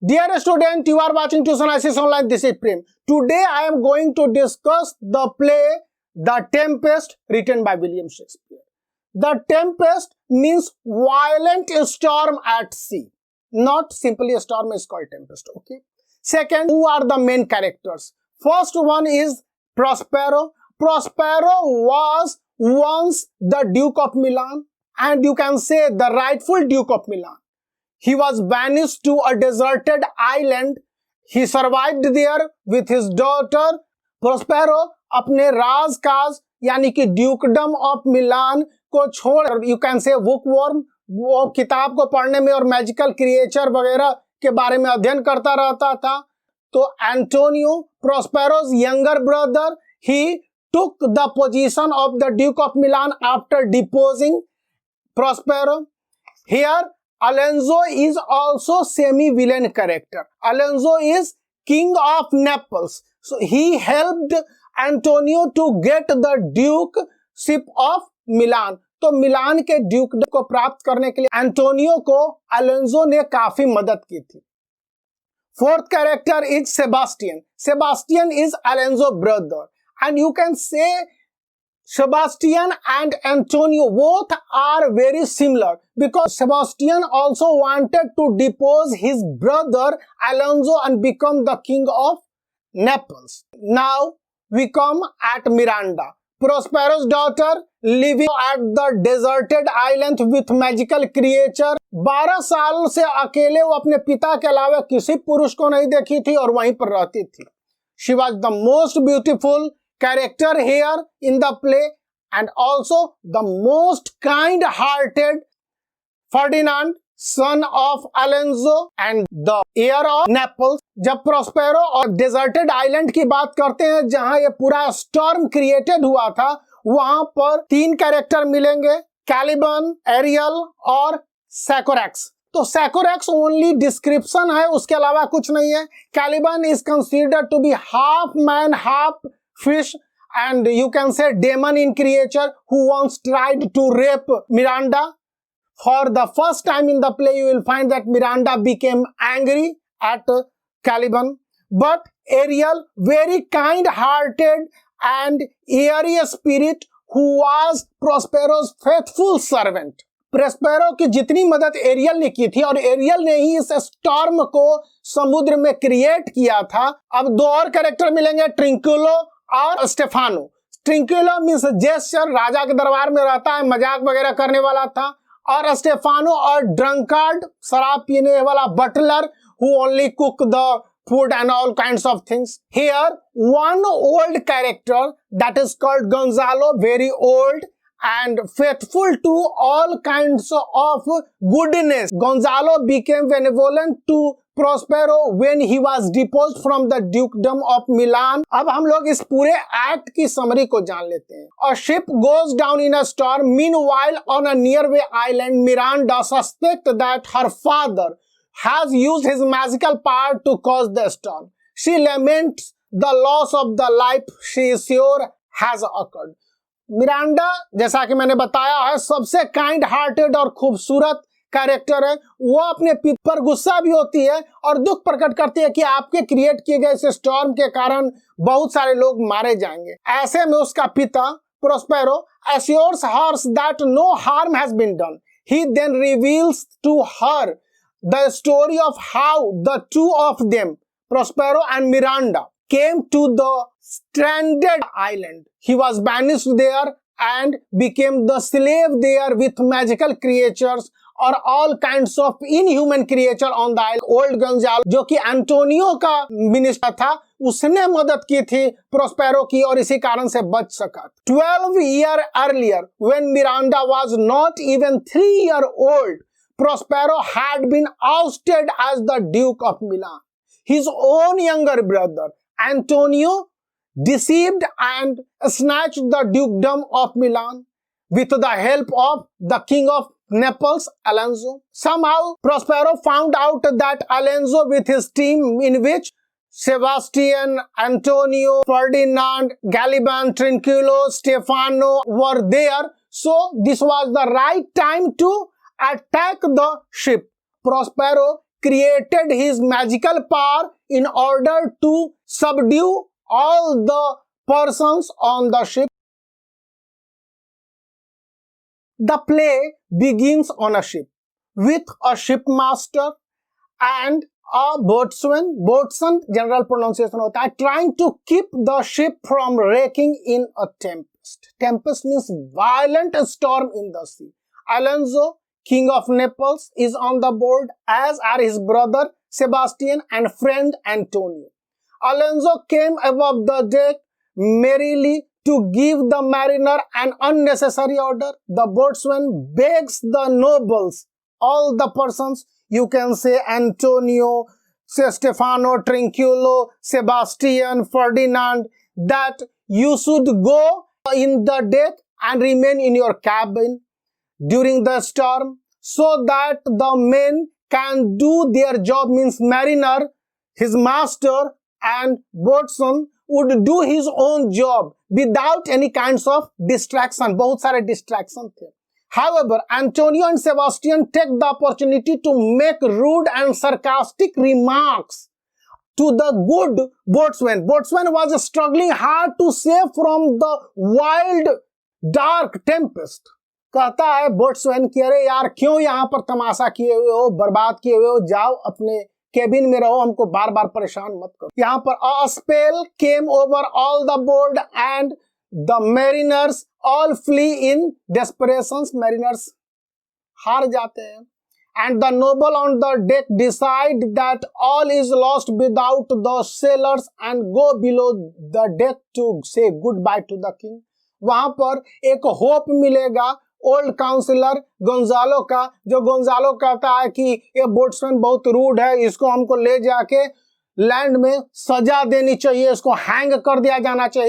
Dear student, you are watching Tuition ICS Online. This is Prem. Today I am going to discuss the play The Tempest written by William Shakespeare. The Tempest means violent storm at sea. Not simply a storm is called tempest. Okay. Second, who are the main characters? First one is Prospero. Prospero was once the Duke of Milan, and you can say the rightful Duke of Milan. He was banished to a deserted island. He survived there with his daughter. Prospero अपने राजकाज यानी कि ड्यूकडम of Milan को छोड़, you can say bookworm, वो किताब को पढ़ने में और मैजिकल क्रिएचर वगैरह के बारे में अध्ययन करता रहता था. तो Antonio, प्रोस्पेरो's younger brother, he took the position of the Duke of Milan after deposing Prospero. Here Alonso is also semi-villain character. Alonso is king of Naples. So he helped Antonio to get the Dukeship of Milan. तो मिलान के Duke को प्राप्त करने के लिए Antonio को Alonso ने काफी मदद की थी. Fourth character is Sebastian. Sebastian is Alonso's brother. And you can say Sebastian and Antonio both are very similar because Sebastian also wanted to depose his brother Alonso and become the king of Naples. Now we come at Miranda, Prospero's daughter, living at the deserted island with magical creature. 12 साल से अकेले वो अपने पिता के अलावा किसी पुरुष को नहीं देखी थी और वहीं पर रहती थी. She was the most beautiful character here in the play and also the most kind-hearted. Ferdinand, son of Alonso and the heir of Naples. जब प्रोस्पेरो और डेजर्टेड आइलैंड की बात करते हैं जहां ये पूरा स्टॉर्म क्रिएटेड हुआ था, वहां पर 3 कैरेक्टर मिलेंगे, कैलिबन, एरियल और सैकोरैक्स. तो सैकोरैक्स ओनली डिस्क्रिप्शन है, उसके अलावा कुछ नहीं है. Caliban is considered to be half man half fish and you can say demon in creature who once tried to rape Miranda. For the first time in the play you will find that Miranda became angry at Caliban, but Ariel, very kind-hearted and airy spirit who was Prospero's faithful servant. Prospero की जितनी मदद aerial ने की थी और aerial ने ही इस storm को समुद्र में क्रिएट किया था. अब 2 और कैरेक्टर मिलेंगे, ट्रिंकुलो और स्टेफानो. ट्रिंकुलो मींस जेस्चर, राजा के दरबार में रहता है, मजाक वगैरह करने वाला था. और स्टेफानो और ड्रंकार्ड, शराब पीने वाला Buttler who only cook the food and all kinds of things. Here one old character that is called Gonzalo, very old and faithful to all kinds of goodness. Gonzalo became benevolent to Prospero when he was deposed from the dukedom of Milan. अब हम लोग इस पूरे act की summary को जान लेते हैं. A ship goes down in a storm. Meanwhile, on a nearby island, Miranda suspects that her father has used his magical power to cause the storm. She laments the loss of the life she is sure has occurred. Miranda, जैसा कि मैंने बताया है, सबसे kind hearted और खूबसूरत character है. वो अपने पिता पर गुस्सा भी होती है और दुख प्रकट करती है कि आपके क्रिएट किए गए इस स्टॉर्म के कारण बहुत सारे लोग मारे जाएंगे. ऐसे में उसका पिता Prospero assures her that no harm has been done. He then reveals to her the story of how the two of them, Prospero and Miranda, came to the stranded island. He was banished there and became the slave there with magical creatures और all kinds of inhuman creature on the island. Old Gonzalo, जो कि Antonio का minister था, उसने मदद की थी Prospero की और इसी कारण से बच सका. 12 years earlier, when Miranda was not even 3 years old, Prospero had been ousted as the Duke of Milan. His own younger brother, Antonio, deceived and snatched the dukedom of Milan with the help of the king of Naples, Alonso. Somehow, Prospero found out that Alonso with his team, in which Sebastian, Antonio, Ferdinand, Caliban, Trinculo, Stefano were there. So, this was the right time to attack the ship. Prospero created his magical power in order to subdue all the persons on the ship. The play begins on a ship with a shipmaster and a boatswain. Boatswain general pronunciation होता है. Trying to keep the ship from wrecking in a tempest. Tempest means violent storm in the sea. Alonso, king of Naples, is on the board, as are his brother Sebastian and friend Antonio. Alonso came above the deck merrily to give the mariner an unnecessary order. The boatswain begs the nobles, all the persons, you can say Antonio, Stefano, Trinculo, Sebastian, Ferdinand, that you should go in the deck and remain in your cabin during the storm, so that the men can do their job, means mariner, his master and boatswain would do his own job without any kinds of distraction. बहुत सारे distraction थे. However, Antonio and Sebastian take the opportunity to make rude and sarcastic remarks to the good boatswain. Boatswain was struggling hard to save from the wild, dark tempest. कहता है बोट्सवैन कि अरे यार क्यों यहाँ पर तमाशा किए हुए हो, बर्बाद किए हुए हो, जाओ अपने केबिन में रहो, हमको बार बार परेशान मत करो. यहाँ पर a spell came over all the board and the mariners all flee in desperation. Mariners हार जाते हैं. And the noble on the deck decide that all is lost without the sailors and go below the deck to say goodbye to the king. वहां पर एक hope मिलेगा old councillor Gonzalo का, जो Gonzalo कहता है कि ये बोट्समैन बहुत रूड है, इसको हमको ले जाके लैंड में सजा देनी चाहिए, इसको हैंग कर दिया जाना चाहिए.